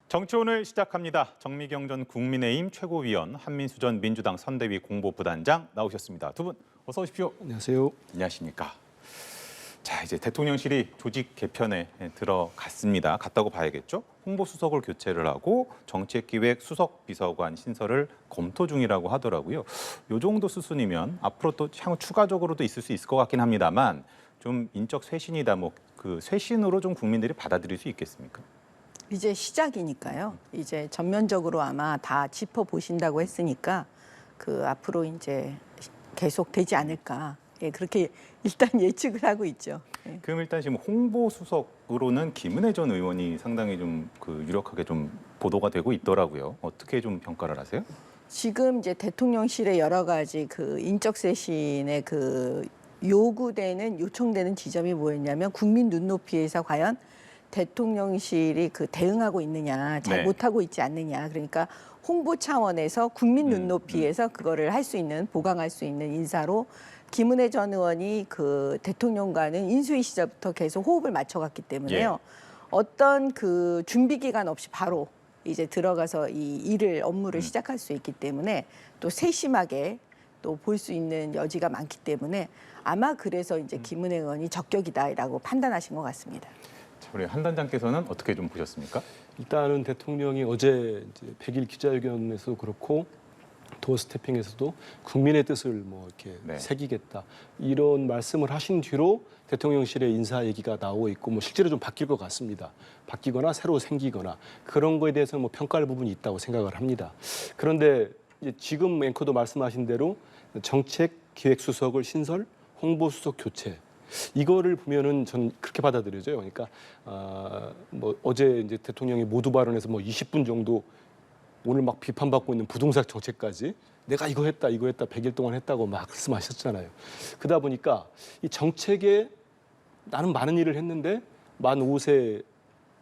정치원을 시작합니다. 정미경 전 국민의힘 최고위원, 한민수 전 민주당 선대위 공보부단장 나오셨습니다. 두 분 어서 오십시오. 안녕하세요. 안녕하십니까. 자, 이제 대통령실이 조직 개편에 들어갔습니다. 갔다고 봐야겠죠. 홍보수석을 교체를 하고 정책기획 수석비서관 신설을 검토 중이라고 하더라고요. 요 정도 수순이면 앞으로 또 향후 추가적으로도 있을 수 있을 것 같긴 합니다만 좀 인적 쇄신이다 그 쇄신으로 좀 국민들이 받아들일 수 있겠습니까? 이제 시작이니까요. 이제 전면적으로 아마 다 짚어보신다고 했으니까 그 앞으로 이제 계속 되지 않을까. 예, 그렇게 일단 예측을 하고 있죠. 예. 그럼 일단 지금 홍보수석으로는 김은혜 전 의원이 상당히 좀 유력하게 좀 보도가 되고 있더라고요. 어떻게 좀 평가를 하세요? 지금 이제 대통령실의 여러 가지 그 인적 쇄신의 그 요청되는 지점이 뭐였냐면 국민 눈높이에서 과연 대통령실이 그 대응하고 있느냐, 잘 네. 못하고 있지 않느냐. 그러니까 홍보 차원에서 국민 눈높이에서 그거를 할 수 있는, 보강할 수 있는 인사로 김은혜 전 의원이 그 대통령과는 인수위 시절부터 계속 호흡을 맞춰갔기 때문에요. 예. 어떤 그 준비 기간 없이 바로 이제 들어가서 이 일을, 업무를 시작할 수 있기 때문에 또 세심하게 또 볼 수 있는 여지가 많기 때문에 아마 그래서 이제 김은혜 의원이 적격이다라고 판단하신 것 같습니다. 우리 한 단장께서는 어떻게 좀 보셨습니까? 일단은 대통령이 어제 이제 100일 기자회견에서도 그렇고 도어 스태핑에서도 국민의 뜻을 뭐 이렇게 네. 새기겠다 이런 말씀을 하신 뒤로 대통령실의 인사 얘기가 나오고 있고 뭐 실제로 좀 바뀔 것 같습니다. 바뀌거나 새로 생기거나 그런 거에 대해서 뭐 평가할 부분이 있다고 생각을 합니다. 그런데 이제 지금 앵커도 말씀하신 대로 정책기획수석을 신설, 홍보수석 교체 이거를 보면은 전 그렇게 받아들여져요. 그러니까 뭐 어제 이제 대통령이 모두 발언에서 뭐 20분 정도 오늘 막 비판받고 있는 부동산 정책까지 내가 이거 했다 100일 동안 했다고 막 말씀하셨잖아요. 그러다 보니까 이 정책에 나는 많은 일을 했는데 만 5세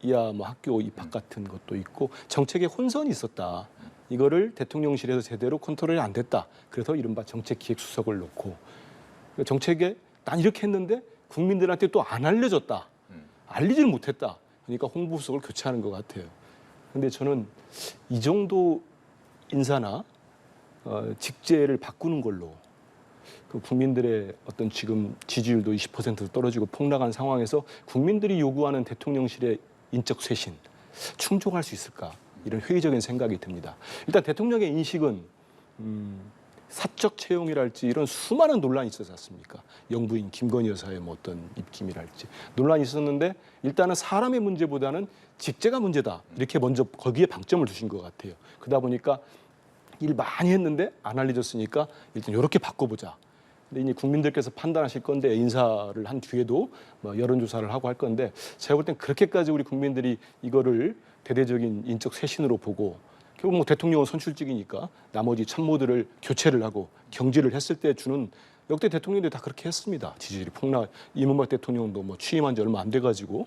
이하 뭐 학교 입학 같은 것도 있고 정책에 혼선이 있었다. 이거를 대통령실에서 제대로 컨트롤이 안 됐다. 그래서 이른바 정책기획수석을 놓고 정책에 난 이렇게 했는데 국민들한테 또 안 알려졌다. 알리지를 못했다. 그러니까 홍보수석을 교체하는 것 같아요. 근데 저는 이 정도 인사나 직제를 바꾸는 걸로 그 국민들의 어떤 지금 지지율도 20% 떨어지고 폭락한 상황에서 국민들이 요구하는 대통령실의 인적 쇄신 충족할 수 있을까? 이런 회의적인 생각이 듭니다. 일단 대통령의 인식은 사적 채용이랄지 이런 수많은 논란이 있었지 않습니까? 영부인 김건희 여사의 뭐 어떤 입김이랄지 논란이 있었는데 일단은 사람의 문제보다는 직제가 문제다. 이렇게 먼저 거기에 방점을 두신 것 같아요. 그러다 보니까 일 많이 했는데 안 알려졌으니까 일단 이렇게 바꿔보자. 근데 이제 국민들께서 판단하실 건데 인사를 한 뒤에도 뭐 여론조사를 하고 할 건데 제가 볼 땐 그렇게까지 우리 국민들이 이거를 대대적인 인적 쇄신으로 보고 결국 뭐 대통령은 선출직이니까 나머지 참모들을 교체를 하고 경질을 했을 때 주는 역대 대통령들이 다 그렇게 했습니다. 지지율이 폭락. 이명박 대통령도 뭐 취임한 지 얼마 안 돼가지고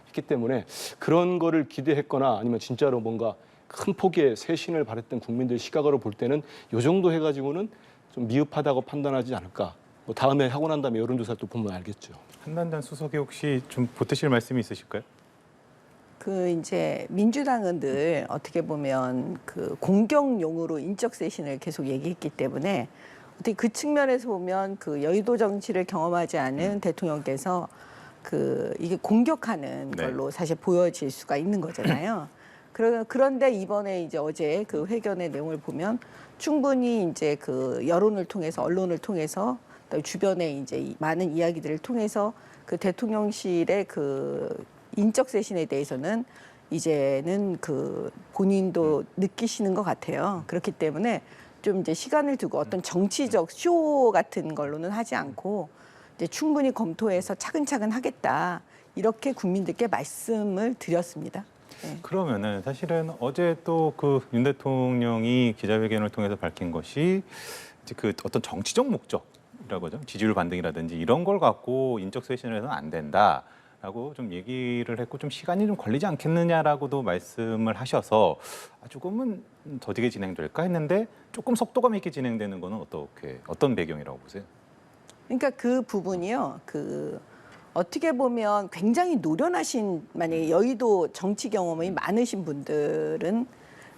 했기 때문에 그런 거를 기대했거나 아니면 진짜로 뭔가 큰 폭의 쇄신을 바랬던 국민들 시각으로 볼 때는 요 정도 해가지고는 좀 미흡하다고 판단하지 않을까. 뭐 다음에 하고 난 다음에 여론조사 또 보면 알겠죠. 한단장 수석이 혹시 좀 보태실 말씀이 있으실까요? 그 이제 민주당은 늘 어떻게 보면 그 공격용으로 인적 쇄신을 계속 얘기했기 때문에 어떻게 그 측면에서 보면 그 여의도 정치를 경험하지 않은 대통령께서 그 이게 공격하는 네. 걸로 사실 보여질 수가 있는 거잖아요. 그런데 이번에 이제 어제 그 회견의 내용을 보면 충분히 이제 그 여론을 통해서 언론을 통해서 또 주변의 이제 많은 이야기들을 통해서 그 대통령실의 그 인적 쇄신에 대해서는 이제는 그 본인도 느끼시는 것 같아요. 그렇기 때문에 좀 이제 시간을 두고 어떤 정치적 쇼 같은 걸로는 하지 않고 이제 충분히 검토해서 차근차근 하겠다. 이렇게 국민들께 말씀을 드렸습니다. 네. 그러면은 사실은 어제 또 그 윤 대통령이 기자회견을 통해서 밝힌 것이 이제 그 어떤 정치적 목적이라고 하죠. 지지율 반등이라든지 이런 걸 갖고 인적 쇄신을 해서는 안 된다라고 좀 얘기를 했고 좀 시간이 좀 걸리지 않겠느냐라고도 말씀을 하셔서 조금은 더디게 진행될까 했는데 조금 속도감 있게 진행되는 거는 어떤 배경이라고 보세요? 그러니까 그 부분이요. 그 어떻게 보면 굉장히 노련하신 만약에 여의도 정치 경험이 많으신 분들은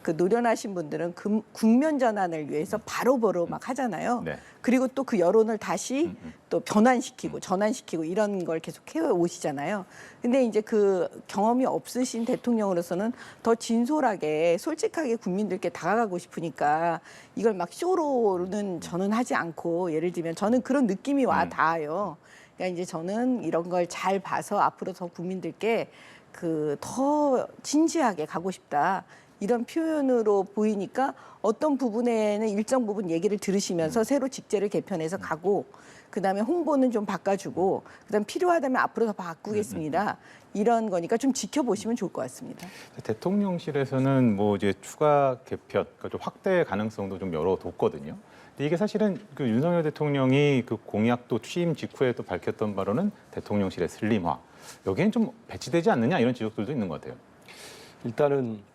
그 노련하신 분들은 국면 전환을 위해서 바로바로 막 하잖아요. 네. 그리고 또 그 여론을 다시 또 변환시키고 전환시키고 이런 걸 계속 해 오시잖아요. 근데 이제 그 경험이 없으신 대통령으로서는 더 진솔하게 솔직하게 국민들께 다가가고 싶으니까 이걸 막 쇼로는 저는 하지 않고 예를 들면 저는 그런 느낌이 와 닿아요. 그러니까 이제 저는 이런 걸 잘 봐서 앞으로 더 국민들께 그 더 진지하게 가고 싶다. 이런 표현으로 보이니까 어떤 부분에는 일정 부분 얘기를 들으시면서 새로 직제를 개편해서 가고 그다음에 홍보는 좀 바꿔주고 그다음 필요하다면 앞으로 더 바꾸겠습니다. 이런 거니까 좀 지켜보시면 좋을 것 같습니다. 대통령실에서는 뭐 이제 추가 개편, 그러니까 좀 확대 가능성도 좀 열어뒀거든요. 근데 이게 사실은 그 윤석열 대통령이 그 공약도 취임 직후에 또 밝혔던 바로는 대통령실의 슬림화. 여기엔 좀 배치되지 않느냐 이런 지적들도 있는 것 같아요. 일단은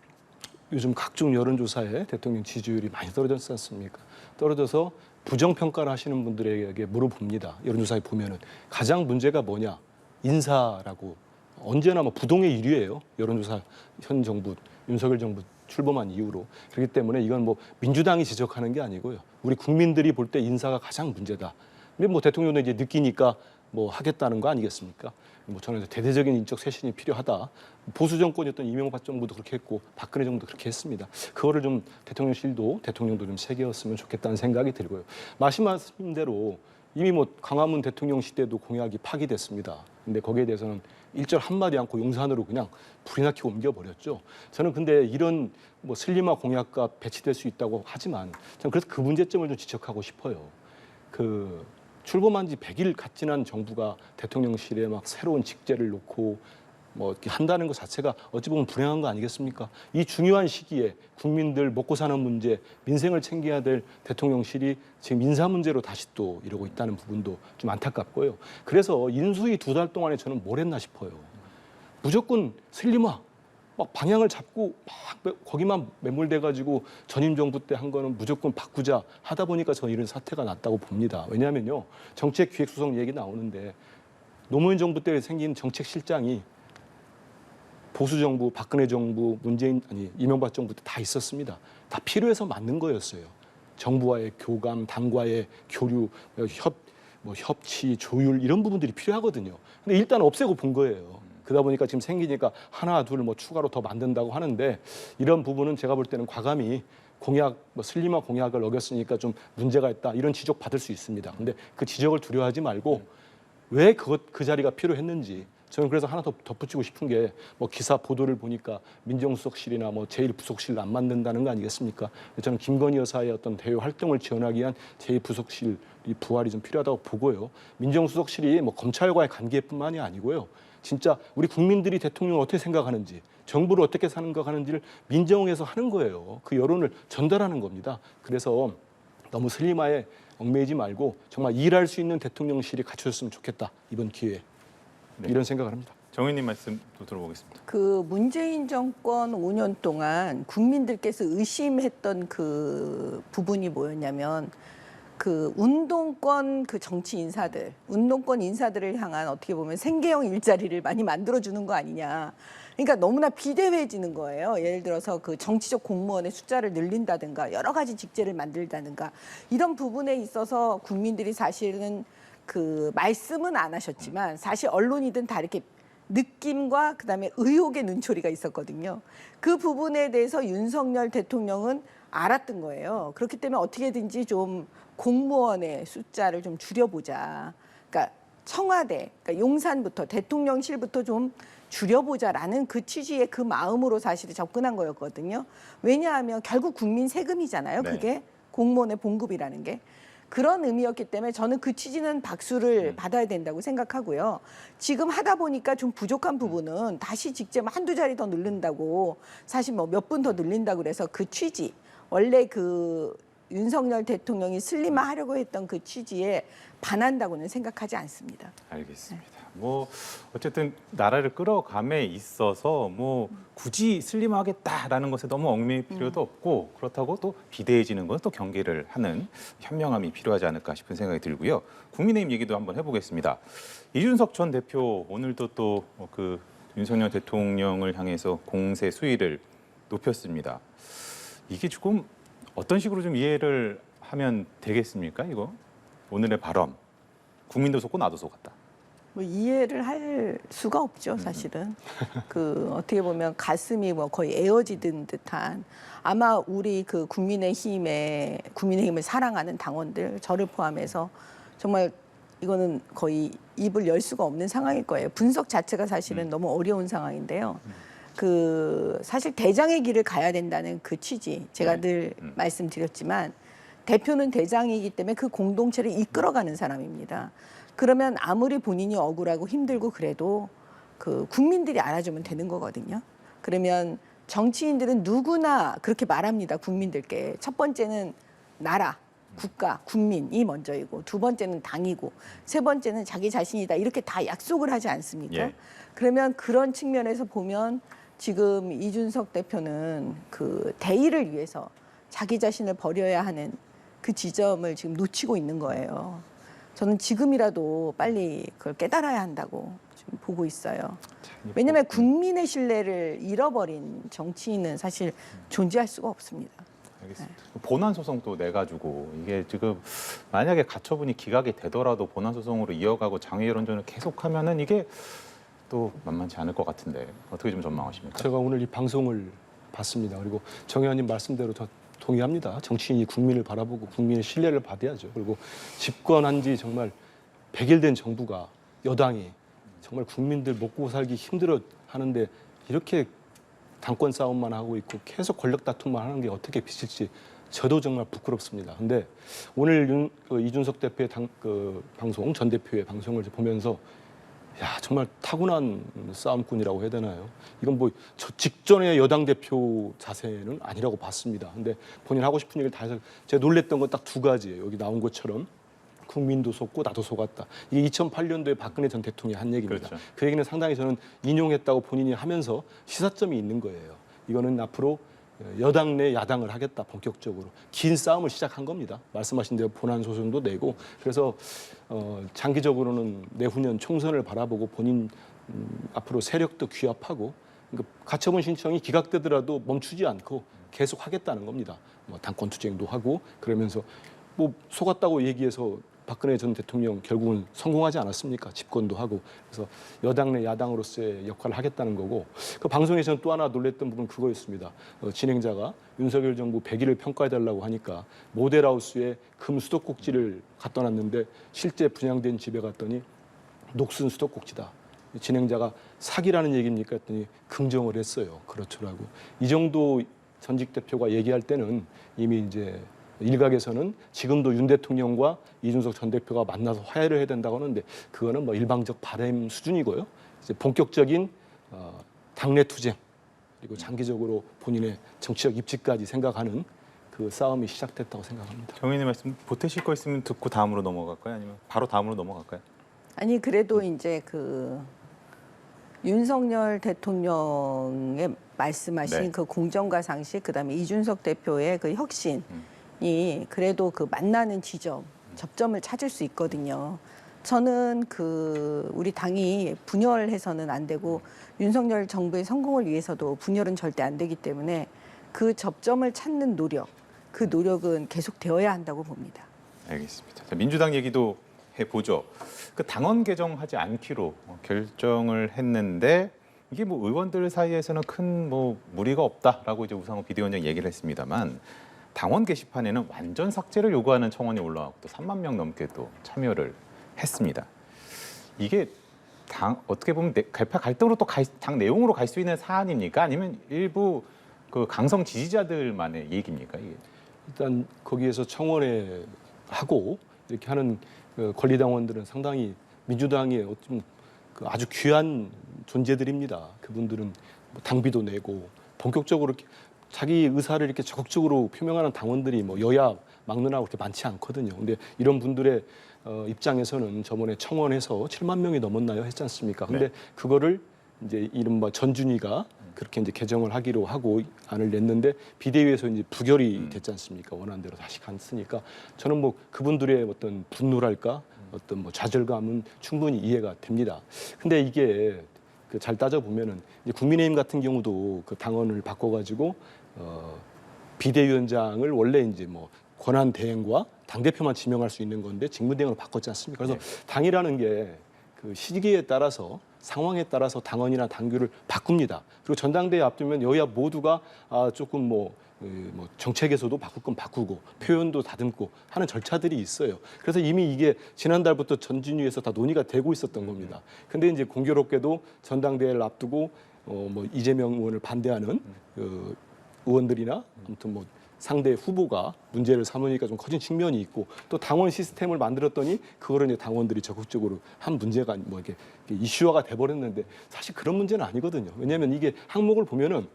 요즘 각종 여론조사에 대통령 지지율이 많이 떨어졌지 않습니까? 떨어져서 부정평가를 하시는 분들에게 물어봅니다. 여론조사에 보면은 가장 문제가 뭐냐? 인사라고. 언제나 뭐 부동의 1위예요. 여론조사 현 정부, 윤석열 정부 출범한 이후로. 그렇기 때문에 이건 뭐 민주당이 지적하는 게 아니고요. 우리 국민들이 볼 때 인사가 가장 문제다. 근데 뭐 대통령도 이제 느끼니까 뭐 하겠다는 거 아니겠습니까? 뭐 저는 대대적인 인적 쇄신이 필요하다. 보수 정권이었던 이명박 정부도 그렇게 했고 박근혜 정부도 그렇게 했습니다. 그거를 좀 대통령실도 대통령도 좀 새겼으면 좋겠다는 생각이 들고요. 말씀하신 대로 이미 뭐 광화문 대통령 시대도 공약이 파기됐습니다. 근데 거기에 대해서는 일절 한마디 않고 용산으로 그냥 불이 나게 옮겨버렸죠. 저는 근데 이런 뭐 슬림화 공약과 배치될 수 있다고 하지만 저는 그래서 그 문제점을 좀 지적하고 싶어요. 그 출범한 지 100일 갓 지난 정부가 대통령실에 막 새로운 직제를 놓고 뭐 이렇게 한다는 것 자체가 어찌 보면 불행한 거 아니겠습니까? 이 중요한 시기에 국민들 먹고 사는 문제, 민생을 챙겨야 될 대통령실이 지금 인사 문제로 다시 또 이러고 있다는 부분도 좀 안타깝고요. 그래서 인수위 2달 동안에 저는 뭘 했나 싶어요. 무조건 슬림화, 막 방향을 잡고 막 거기만 매몰돼가지고 전임 정부 때 한 거는 무조건 바꾸자 하다 보니까 저는 이런 사태가 났다고 봅니다. 왜냐하면요, 정책기획수석 얘기 나오는데 노무현 정부 때 생긴 정책실장이 보수 정부, 박근혜 정부, 이명박 정부 때 다 있었습니다. 다 필요해서 만든 거였어요. 정부와의 교감, 당과의 교류, 협치, 조율 이런 부분들이 필요하거든요. 근데 일단 없애고 본 거예요. 그러다 보니까 지금 생기니까 하나, 둘 뭐 추가로 더 만든다고 하는데 이런 부분은 제가 볼 때는 과감히 공약, 슬림화 공약을 어겼으니까 좀 문제가 있다 이런 지적 받을 수 있습니다. 근데 그 지적을 두려워하지 말고 왜 그 자리가 필요했는지 저는 그래서 하나 더 덧붙이고 싶은 게 뭐 기사 보도를 보니까 민정수석실이나 뭐 제1부속실 안 만든다는 거 아니겠습니까? 저는 김건희 여사의 어떤 대외 활동을 지원하기 위한 제2부속실 이 부활이 좀 필요하다고 보고요. 민정수석실이 뭐 검찰과의 관계뿐만이 아니고요. 진짜 우리 국민들이 대통령을 어떻게 생각하는지, 정부를 어떻게 생각하는지를 민정에서 하는 거예요. 그 여론을 전달하는 겁니다. 그래서 너무 슬림화에 얽매이지 말고 정말 일할 수 있는 대통령실이 갖춰졌으면 좋겠다. 이번 기회에. 네. 이런 생각을 합니다. 정의님 말씀도 들어보겠습니다. 그 문재인 정권 5년 동안 국민들께서 의심했던 그 부분이 뭐였냐면 그 운동권 그 정치 인사들, 운동권 인사들을 향한 어떻게 보면 생계형 일자리를 많이 만들어주는 거 아니냐. 그러니까 너무나 비대해지는 거예요. 예를 들어서 그 정치적 공무원의 숫자를 늘린다든가 여러 가지 직제를 만들다든가 이런 부분에 있어서 국민들이 사실은 그 말씀은 안 하셨지만 사실 언론이든 다 이렇게 느낌과 그다음에 의혹의 눈초리가 있었거든요. 그 부분에 대해서 윤석열 대통령은 알았던 거예요. 그렇기 때문에 어떻게든지 좀 공무원의 숫자를 좀 줄여보자. 그러니까 청와대, 그러니까 용산부터 대통령실부터 좀 줄여보자라는 그 취지의 그 마음으로 사실 접근한 거였거든요. 왜냐하면 결국 국민 세금이잖아요. 네. 그게 공무원의 봉급이라는 게. 그런 의미였기 때문에 저는 그 취지는 박수를 받아야 된다고 생각하고요. 지금 하다 보니까 좀 부족한 부분은 다시 직접 한두 자리 더 늘린다고 사실 뭐 몇 분 더 늘린다고 그래서 그 취지 원래 그 윤석열 대통령이 슬림화 하려고 했던 그 취지에 반한다고는 생각하지 않습니다. 알겠습니다. 뭐 어쨌든 나라를 끌어감에 있어서 뭐 굳이 슬림하겠다라는 것에 너무 얽매일 필요도 없고 그렇다고 또 비대해지는 건 또 경계를 하는 현명함이 필요하지 않을까 싶은 생각이 들고요. 국민의힘 얘기도 한번 해보겠습니다. 이준석 전 대표 오늘도 또 그 윤석열 대통령을 향해서 공세 수위를 높였습니다. 이게 조금 어떤 식으로 좀 이해를 하면 되겠습니까? 이거 오늘의 발언 국민도 속고 나도 속았다. 뭐 이해를 할 수가 없죠, 사실은. 그 어떻게 보면 가슴이 뭐 거의 에어지든 듯한 아마 우리 그 국민의힘을 사랑하는 당원들 저를 포함해서 정말 이거는 거의 입을 열 수가 없는 상황일 거예요. 분석 자체가 사실은 너무 어려운 상황인데요. 그 사실 대장의 길을 가야 된다는 그 취지 제가 늘 말씀드렸지만 대표는 대장이기 때문에 그 공동체를 이끌어가는 사람입니다. 그러면 아무리 본인이 억울하고 힘들고 그래도 그 국민들이 알아주면 되는 거거든요. 그러면 정치인들은 누구나 그렇게 말합니다. 국민들께. 첫 번째는 나라, 국가, 국민이 먼저이고 두 번째는 당이고 세 번째는 자기 자신이다. 이렇게 다 약속을 하지 않습니까? 예. 그러면 그런 측면에서 보면 지금 이준석 대표는 그 대의를 위해서 자기 자신을 버려야 하는 그 지점을 지금 놓치고 있는 거예요. 저는 지금이라도 빨리 그걸 깨달아야 한다고 지금 보고 있어요. 왜냐하면 국민의 신뢰를 잃어버린 정치인은 사실 존재할 수가 없습니다. 알겠습니다. 본안 소송도 내가지고 이게 지금 만약에 가처분이 기각이 되더라도 본안 소송으로 이어가고 장외 여론전을 계속하면은 이게 또 만만치 않을 것 같은데 어떻게 좀 전망하십니까? 제가 오늘 이 방송을 봤습니다. 그리고 정 의원님 말씀대로 저 동의합니다. 정치인이 국민을 바라보고 국민의 신뢰를 받아야죠. 그리고 집권한 지 정말 100일 된 정부가 여당이 정말 국민들 먹고 살기 힘들어 하는데 이렇게 당권 싸움만 하고 있고 계속 권력 다툼만 하는 게 어떻게 비칠지 저도 정말 부끄럽습니다. 근데 오늘 이준석 대표의 방송, 전 대표의 방송을 보면서 야 정말 타고난 싸움꾼이라고 해야 되나요? 이건 뭐 저 직전의 여당 대표 자세는 아니라고 봤습니다. 근데 본인 하고 싶은 얘기를 다 해서 제가 놀랬던 건 딱 두 가지예요. 여기 나온 것처럼 국민도 속고 나도 속았다. 이게 2008년도에 박근혜 전 대통령이 한 얘기입니다. 그렇죠. 그 얘기는 상당히 저는 인용했다고 본인이 하면서 시사점이 있는 거예요. 이거는 앞으로 여당 내 야당을 하겠다 본격적으로 긴 싸움을 시작한 겁니다. 말씀하신 대로 본안 소송도 내고 그래서 장기적으로는 내후년 총선을 바라보고 본인 앞으로 세력도 규합하고 그러니까 가처분 신청이 기각되더라도 멈추지 않고 계속 하겠다는 겁니다. 뭐 당권 투쟁도 하고 그러면서 뭐 속았다고 얘기해서 박근혜 전 대통령 결국은 성공하지 않았습니까? 집권도 하고 그래서 여당 내 야당으로서의 역할을 하겠다는 거고 그 방송에서는 또 하나 놀랬던 부분은 그거였습니다. 진행자가 윤석열 정부 100일을 평가해달라고 하니까 모델하우스에 금 수도꼭지를 갖다 놨는데 실제 분양된 집에 갔더니 녹슨 수도꼭지다. 진행자가 사기라는 얘기입니까? 했더니 긍정을 했어요. 그렇더라고. 이 정도 전직 대표가 얘기할 때는 이미 이제 일각에서는 지금도 윤 대통령과 이준석 전 대표가 만나서 화해를 해야 된다고 하는데 그거는 뭐 일방적 바람 수준이고요. 이제 본격적인 당내 투쟁 그리고 장기적으로 본인의 정치적 입지까지 생각하는 그 싸움이 시작됐다고 생각합니다. 정 의원님 말씀 보태실 거 있으면 듣고 다음으로 넘어갈까요? 아니면 바로 다음으로 넘어갈까요? 아니 그래도 이제 그 윤석열 대통령의 말씀하신 네. 그 공정과 상식 그다음에 이준석 대표의 그 혁신이 그래도 그 만나는 지점, 접점을 찾을 수 있거든요. 저는 그 우리 당이 분열해서는 안 되고 윤석열 정부의 성공을 위해서도 분열은 절대 안 되기 때문에 그 접점을 찾는 노력, 그 노력은 계속 되어야 한다고 봅니다. 알겠습니다. 자, 민주당 얘기도 해보죠. 그 당원 개정하지 않기로 결정을 했는데 이게 뭐 의원들 사이에서는 큰 뭐 무리가 없다라고 이제 우상호 비대위원장이 얘기를 했습니다만 당원 게시판에는 완전 삭제를 요구하는 청원이 올라왔고 또 3만 명 넘게 또 참여를 했습니다. 이게 당 어떻게 보면 개파 갈등으로 또 당 내용으로 갈 수 있는 사안입니까? 아니면 일부 그 강성 지지자들만의 얘기입니까? 이게? 일단 거기에서 청원회 하고 이렇게 하는 그 권리당원들은 상당히 민주당의 어떤 그 아주 귀한 존재들입니다. 그분들은 뭐 당비도 내고 본격적으로 자기 의사를 이렇게 적극적으로 표명하는 당원들이 뭐 여야 막론하고 그렇게 많지 않거든요. 근데 이런 분들의 입장에서는 저번에 청원해서 7만 명이 넘었나요? 했지 않습니까? 근데 그거를 이제 이른바 전준희가 그렇게 이제 개정을 하기로 하고 안을 냈는데 비대위에서 이제 부결이 됐지 않습니까? 원하는 대로 다시 갔으니까 저는 뭐 그분들의 어떤 분노랄까 어떤 뭐 좌절감은 충분히 이해가 됩니다. 근데 이게 그 잘 따져 보면은 이제 국민의힘 같은 경우도 그 당원을 바꿔가지고 비대위원장을 원래 이제 뭐 권한 대행과 당 대표만 지명할 수 있는 건데 직무대행으로 바꿨지 않습니까? 그래서 당이라는 게 그 시기에 따라서 상황에 따라서 당원이나 당규를 바꿉니다. 그리고 전당대회 앞두면 여야 모두가 조금 뭐 정책에서도 바꿀 건 바꾸고 표현도 다듬고 하는 절차들이 있어요. 그래서 이미 이게 지난달부터 전진위에서 다 논의가 되고 있었던 겁니다. 근데 이제 공교롭게도 전당대회를 앞두고 뭐 이재명 의원을 반대하는 의원들이나 아무튼 뭐 상대 후보가 문제를 삼으니까 좀 커진 측면이 있고 또 당원 시스템을 만들었더니 그거를 이제 당원들이 적극적으로 한 문제가 뭐 이렇게 이슈화가 돼버렸는데 사실 그런 문제는 아니거든요. 왜냐하면 이게 항목을 보면은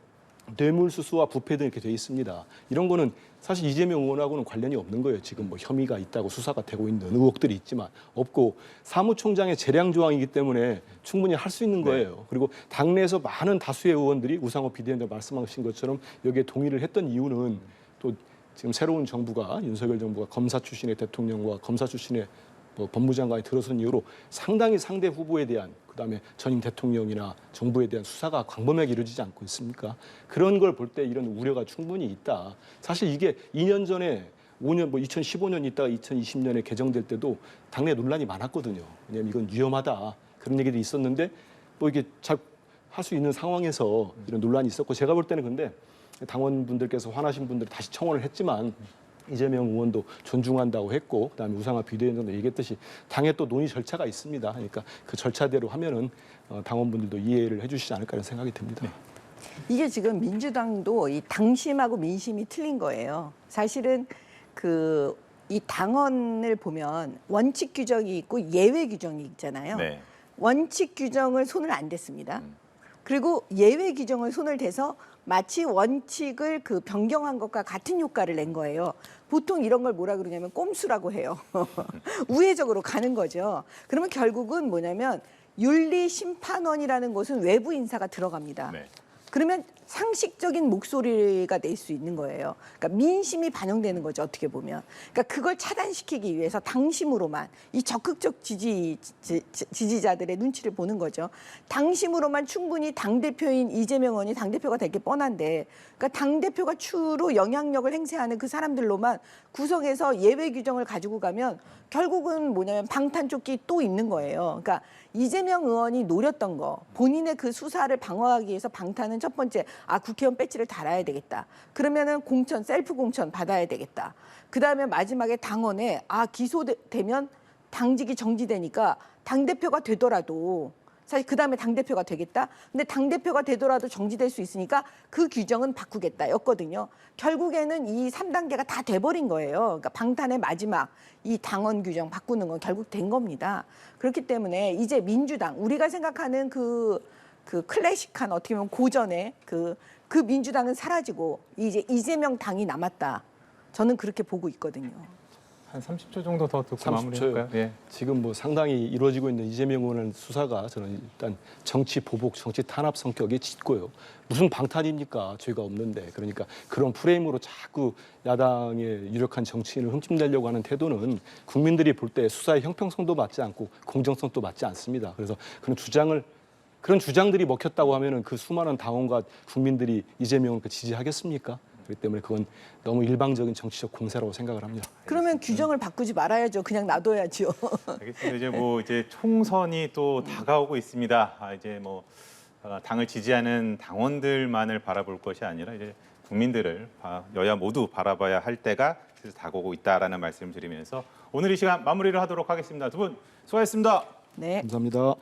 뇌물수수와 부패 등 이렇게 돼 있습니다. 이런 거는 사실 이재명 의원하고는 관련이 없는 거예요. 지금 뭐 혐의가 있다고 수사가 되고 있는 의혹들이 있지만 없고 사무총장의 재량 조항이기 때문에 충분히 할 수 있는 거예요. 그리고 당내에서 많은 다수의 의원들이 우상호 비대위원장 말씀하신 것처럼 여기에 동의를 했던 이유는 또 지금 새로운 정부가 윤석열 정부가 검사 출신의 대통령과 검사 출신의 뭐 법무장관이 들어선 이후로 상당히 상대 후보에 대한 그다음에 전임 대통령이나 정부에 대한 수사가 광범위하게 이루어지지 않고 있습니까? 그런 걸 볼 때 이런 우려가 충분히 있다. 사실 이게 2년 전에 5년 뭐 2015년 있다가 2020년에 개정될 때도 당내 논란이 많았거든요. 왜냐하면 이건 위험하다 그런 얘기도 있었는데 뭐 이게 잘 할 수 있는 상황에서 이런 논란이 있었고 제가 볼 때는 근데 당원분들께서 화나신 분들이 다시 청원을 했지만 이재명 의원도 존중한다고 했고 그다음에 우상호 비대위원장도 얘기했듯이 당에 또 논의 절차가 있습니다. 그러니까 그 절차대로 하면은 당원분들도 이해를 해주시지 않을까 이런 생각이 듭니다. 이게 지금 민주당도 이 당심하고 민심이 틀린 거예요. 사실은 이 당원을 보면 원칙 규정이 있고 예외 규정이 있잖아요. 네. 원칙 규정을 손을 안 댔습니다. 그리고 예외 규정을 손을 대서 마치 원칙을 변경한 것과 같은 효과를 낸 거예요. 보통 이런 걸 뭐라 그러냐면 꼼수라고 해요. 우회적으로 가는 거죠. 그러면 결국은 뭐냐면 윤리심판원이라는 곳은 외부 인사가 들어갑니다. 네. 그러면 상식적인 목소리가 낼 수 있는 거예요. 그러니까 민심이 반영되는 거죠, 어떻게 보면. 그러니까 그걸 차단시키기 위해서 당심으로만 이 적극적 지지자들의 눈치를 보는 거죠. 당심으로만 충분히 당대표인 이재명 의원이 당대표가 될 게 뻔한데 그러니까 당대표가 주로 영향력을 행사하는 그 사람들로만 구성해서 예외 규정을 가지고 가면 결국은 뭐냐면 방탄조끼 또 있는 거예요. 그러니까 이재명 의원이 노렸던 거 본인의 그 수사를 방어하기 위해서 방탄은 첫 번째 국회의원 배지를 달아야 되겠다. 그러면은 공천 셀프 공천 받아야 되겠다. 그다음에 마지막에 당원에 기소되면 당직이 정지되니까 당대표가 되더라도 사실 그다음에 당대표가 되겠다. 근데 당대표가 되더라도 정지될 수 있으니까 그 규정은 바꾸겠다였거든요. 결국에는 이 3단계가 다 돼버린 거예요. 그러니까 방탄의 마지막 이 당원 규정 바꾸는 건 결국 된 겁니다. 그렇기 때문에 이제 민주당 우리가 생각하는 그 클래식한 어떻게 보면 고전의 그 민주당은 사라지고 이제 이재명 당이 남았다. 저는 그렇게 보고 있거든요. 한 30초 정도 더 듣고 30초 요. 마무리할까요? 예. 지금 뭐 상당히 이루어지고 있는 이재명 의원 수사가 저는 일단 정치 보복, 정치 탄압 성격이 짙고요. 무슨 방탄입니까? 죄가 없는데. 그러니까 그런 프레임으로 자꾸 야당의 유력한 정치인을 흠집내려고 하는 태도는 국민들이 볼 때 수사의 형평성도 맞지 않고 공정성도 맞지 않습니다. 그래서 그런 주장들이 먹혔다고 하면은 그 수많은 당원과 국민들이 이재명을 지지하겠습니까? 그렇기 때문에 그건 너무 일방적인 정치적 공세라고 생각을 합니다. 그러면 규정을 바꾸지 말아야죠. 그냥 놔둬야죠. 알겠습니다. 이제 총선이 또 다가오고 있습니다. 이제 당을 지지하는 당원들만을 바라볼 것이 아니라 이제 국민들을 여야 모두 바라봐야 할 때가 다가오고 있다라는 말씀을 드리면서 오늘 이 시간 마무리를 하도록 하겠습니다. 두 분 수고하셨습니다. 네. 감사합니다.